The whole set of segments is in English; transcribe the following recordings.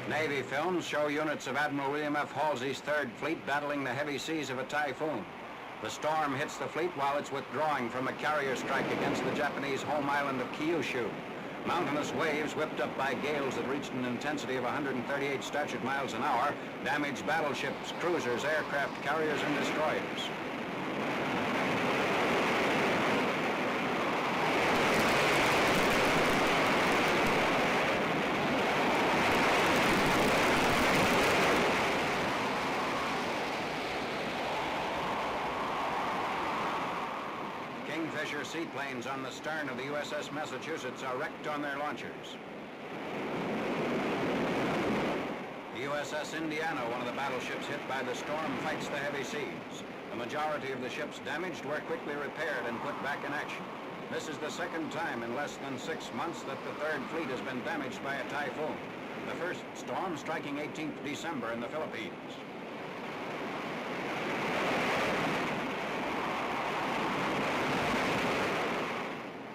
Navy films show units of Admiral William F. Halsey's Third Fleet battling the heavy seas of a typhoon. The storm hits the fleet while it's withdrawing from a carrier strike against the Japanese home island of Kyushu. Mountainous waves whipped up by gales that reached an intensity of 138 statute miles an hour damaged battleships, cruisers, aircraft carriers, and destroyers. Kingfisher seaplanes on the stern of the USS Massachusetts are wrecked on their launchers. The USS Indiana, one of the battleships hit by the storm, fights the heavy seas. The majority of the ships damaged were quickly repaired and put back in action. This is the second time in less than 6 months that the Third Fleet has been damaged by a typhoon. The first storm striking 18th December in the Philippines.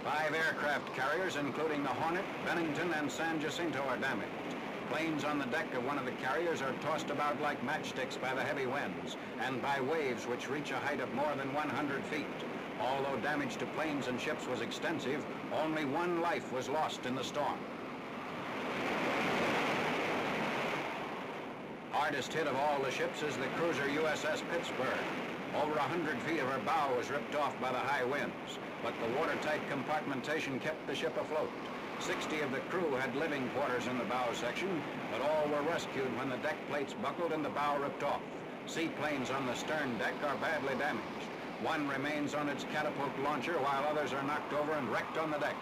5 aircraft carriers, including the Hornet, Bennington, and San Jacinto, are damaged. Planes on the deck of one of the carriers are tossed about like matchsticks by the heavy winds and by waves which reach a height of more than 100 feet. Although damage to planes and ships was extensive, only 1 life was lost in the storm. Hardest hit of all the ships is the cruiser USS Pittsburgh. Over 100 feet of her bow was ripped off by the high winds, but the watertight compartmentation kept the ship afloat. 60 of the crew had living quarters in the bow section, but all were rescued when the deck plates buckled and the bow ripped off. Seaplanes on the stern deck are badly damaged. 1 remains on its catapult launcher while others are knocked over and wrecked on the deck.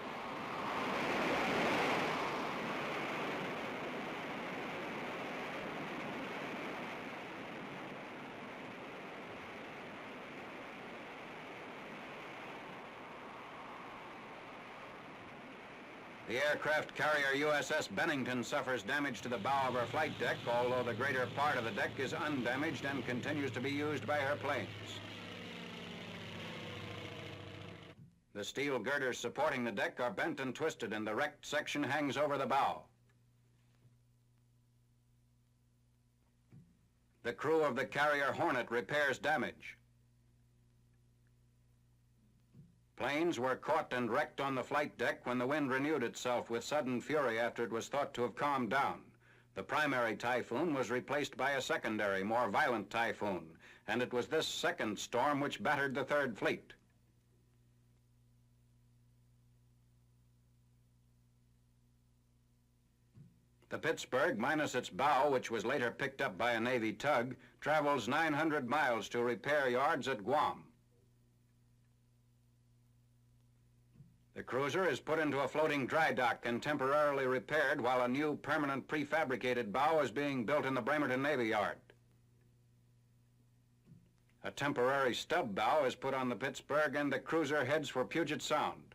The aircraft carrier USS Bennington suffers damage to the bow of her flight deck, although the greater part of the deck is undamaged and continues to be used by her planes. The steel girders supporting the deck are bent and twisted, and the wrecked section hangs over the bow. The crew of the carrier Hornet repairs damage. Planes were caught and wrecked on the flight deck when the wind renewed itself with sudden fury after it was thought to have calmed down. The primary typhoon was replaced by a secondary, more violent typhoon, and it was this second storm which battered the Third Fleet. The Pittsburgh, minus its bow, which was later picked up by a Navy tug, travels 900 miles to repair yards at Guam. The cruiser is put into a floating dry dock and temporarily repaired while a new permanent prefabricated bow is being built in the Bremerton Navy Yard. A temporary stub bow is put on the Pittsburgh and the cruiser heads for Puget Sound.